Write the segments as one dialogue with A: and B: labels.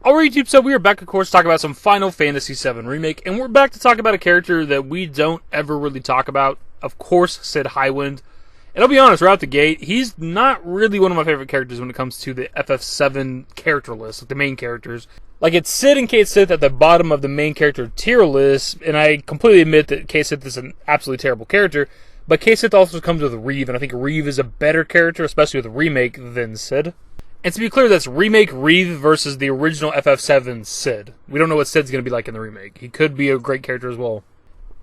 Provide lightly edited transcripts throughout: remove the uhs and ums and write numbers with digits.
A: Alright YouTube, so we are back of course to talk about some Final Fantasy VII Remake, and we're back to talk about a character that we don't ever really talk about, of course, Cid Highwind. And I'll be honest, right out the gate, he's not really one of my favorite characters when it comes to the FF7 character list, like the main characters. Like, it's Cid and Cait Sith at the bottom of the main character tier list, and I completely admit that Cait Sith is an absolutely terrible character, but Cait Sith also comes with Reeve, and I think Reeve is a better character, especially with the remake, than Cid. And to be clear, that's remake Reeve versus the original FF7 Cid. We don't know what Cid's going to be like in the remake. He could be a great character as well.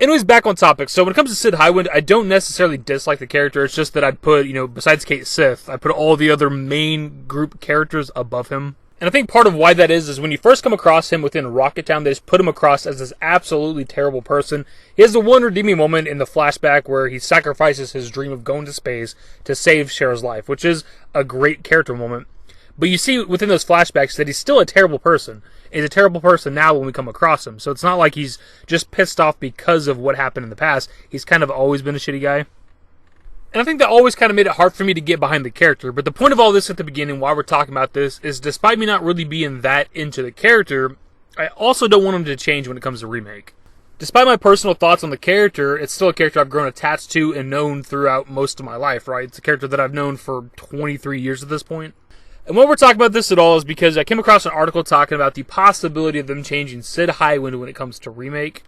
A: Anyways, back on topic. So when it comes to Cid Highwind, I don't necessarily dislike the character. It's just that I'd put, besides Cait Sith, I put all the other main group characters above him. And I think part of why that is when you first come across him within Rocket Town, they just put him across as this absolutely terrible person. He has the one redeeming moment in the flashback where he sacrifices his dream of going to space to save Cher's life, which is a great character moment. But you see within those flashbacks that he's still a terrible person. He's a terrible person now when we come across him. So it's not like he's just pissed off because of what happened in the past. He's kind of always been a shitty guy. And I think that always kind of made it hard for me to get behind the character. But the point of all this at the beginning, while we're talking about this, is despite me not really being that into the character, I also don't want him to change when it comes to remake. Despite my personal thoughts on the character, it's still a character I've grown attached to and known throughout most of my life, right? It's a character that I've known for 23 years at this point. And why we're talking about this at all is because I came across an article talking about the possibility of them changing Cid Highwind when it comes to remake.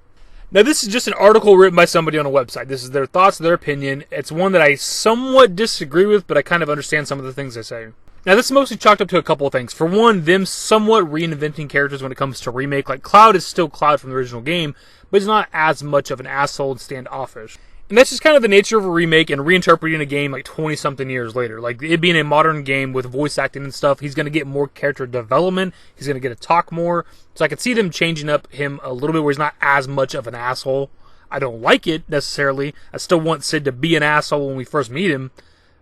A: Now, this is just an article written by somebody on a website. This is their thoughts, their opinion. It's one that I somewhat disagree with, but I kind of understand some of the things they say. Now, this is mostly chalked up to a couple of things. For one, them somewhat reinventing characters when it comes to remake. Like, Cloud is still Cloud from the original game, but he's not as much of an asshole and standoffish. And that's just kind of the nature of a remake and reinterpreting a game like 20-something years later. Like, it being a modern game with voice acting and stuff, he's going to get more character development. He's going to get to talk more. So I could see them changing up him a little bit where he's not as much of an asshole. I don't like it, necessarily. I still want Cid to be an asshole when we first meet him,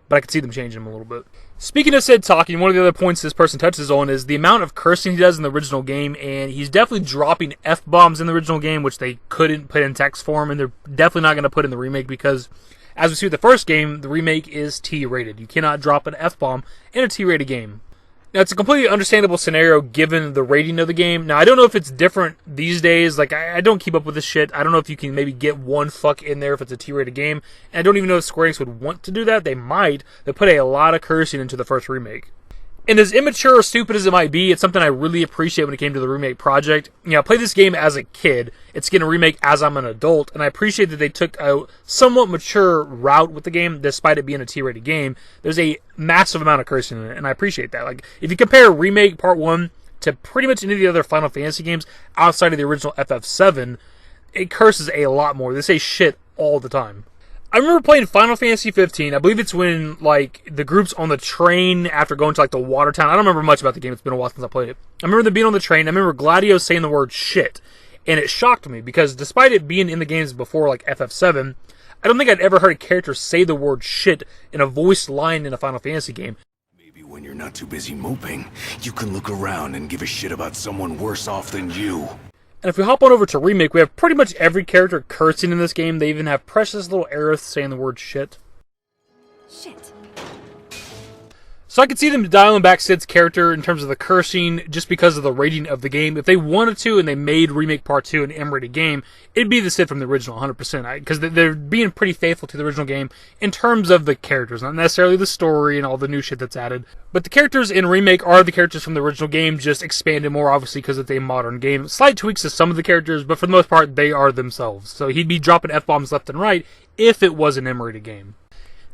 A: but I could see them changing him a little bit. Speaking of Cid talking, one of the other points this person touches on is the amount of cursing he does in the original game, and he's definitely dropping F-bombs in the original game, which they couldn't put in text form, and they're definitely not going to put in the remake because, as we see with the first game, the remake is T-rated. You cannot drop an F-bomb in a T-rated game. Now, it's a completely understandable scenario given the rating of the game. Now, I don't know if it's different these days. Like, I don't keep up with this shit. I don't know if you can maybe get one fuck in there if it's a T-rated game. And I don't even know if Square Enix would want to do that. They might. They put a lot of cursing into the first remake. And as immature or stupid as it might be, it's something I really appreciate when it came to the remake project. I played this game as a kid. It's getting a remake as I'm an adult, and I appreciate that they took a somewhat mature route with the game, despite it being a T-rated game. There's a massive amount of cursing in it, and I appreciate that. Like, if you compare Remake Part 1 to pretty much any of the other Final Fantasy games outside of the original FF7, it curses a lot more. They say shit all the time. I remember playing Final Fantasy 15. I believe it's when, like, the group's on the train after going to, like, the water town. I don't remember much about the game. It's been a while since I played it. I remember them being on the train. I remember Gladio saying the word shit. And it shocked me because despite it being in the games before, like, FF7, I don't think I'd ever heard a character say the word shit in a voiced line in a Final Fantasy game.
B: Maybe when you're not too busy moping, you can look around and give a shit about someone worse off than you.
A: And if we hop on over to Remake, we have pretty much every character cursing in this game. They even have precious little Aerith saying the word shit.
C: Shit.
A: So I could see them dialing back Cid's character in terms of the cursing just because of the rating of the game. If they wanted to and they made Remake Part 2 an M-rated game, it'd be the Cid from the original 100%. Because they're being pretty faithful to the original game in terms of the characters. Not necessarily the story and all the new shit that's added. But the characters in Remake are the characters from the original game, just expanded more obviously because it's a modern game. Slight tweaks to some of the characters, but for the most part, they are themselves. So he'd be dropping F-bombs left and right if it was an M-rated game.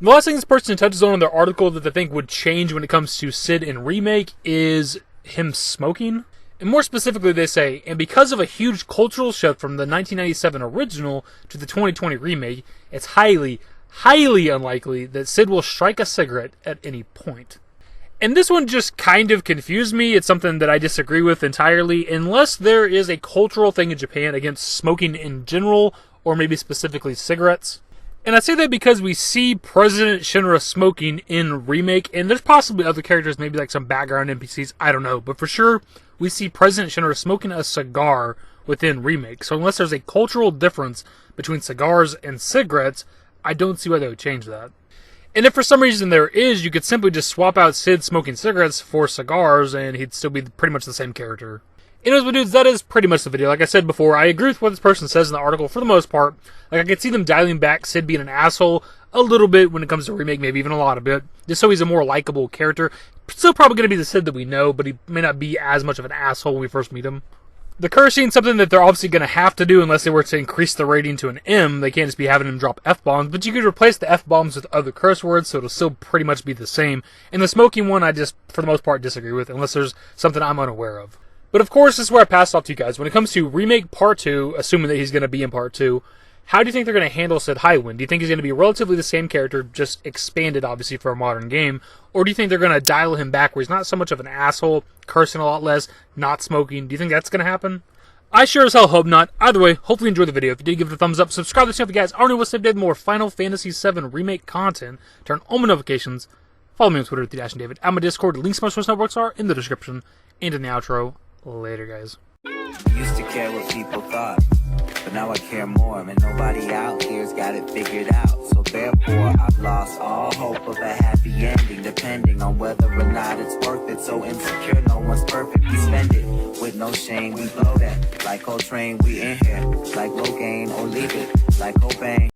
A: The last thing this person touches on in their article that they think would change when it comes to Cid in Remake is him smoking. And more specifically, they say, and because of a huge cultural shift from the 1997 original to the 2020 remake, it's highly, highly unlikely that Cid will strike a cigarette at any point. And this one just kind of confused me. It's something that I disagree with entirely, unless there is a cultural thing in Japan against smoking in general, or maybe specifically cigarettes. And I say that because we see President Shinra smoking in Remake, and there's possibly other characters, maybe like some background NPCs, I don't know. But for sure, we see President Shinra smoking a cigar within Remake. So unless there's a cultural difference between cigars and cigarettes, I don't see why they would change that. And if for some reason there is, you could simply just swap out Cid smoking cigarettes for cigars, and he'd still be pretty much the same character. Anyways, my dudes, that is pretty much the video. Like I said before, I agree with what this person says in the article for the most part. Like, I could see them dialing back Cid being an asshole a little bit when it comes to Remake, maybe even a lot of it, just so he's a more likable character. Still probably going to be the Cid that we know, but he may not be as much of an asshole when we first meet him. The cursing, something that they're obviously going to have to do unless they were to increase the rating to an M. They can't just be having him drop F-bombs, but you could replace the F-bombs with other curse words, so it'll still pretty much be the same. And the smoking one, I just, for the most part, disagree with, unless there's something I'm unaware of. But of course, this is where I pass off to you guys. When it comes to Remake Part 2, assuming that he's going to be in Part 2, how do you think they're going to handle Cid Highwind? Do you think he's going to be relatively the same character, just expanded, obviously, for a modern game? Or do you think they're going to dial him back where he's not so much of an asshole, cursing a lot less, not smoking? Do you think that's going to happen? I sure as hell hope not. Either way, hopefully you enjoyed the video. If you did, give it a thumbs up. Subscribe to the channel if you guys already want to see more Final Fantasy VII Remake content. Turn on my notifications. Follow me on Twitter at @dashingdavid. I'm on Discord. The links to my social networks are in the description and in the outro. Later, guys.
D: Used to care what people thought, but now I care more, and nobody out here's got it figured out. So therefore, I've lost all hope of a happy ending, depending on whether or not it's worth it. So insecure, no one's perfect. We spend it with no shame. We blow that like Coltrane. We in here like Rogaine, or leave it like Cobain.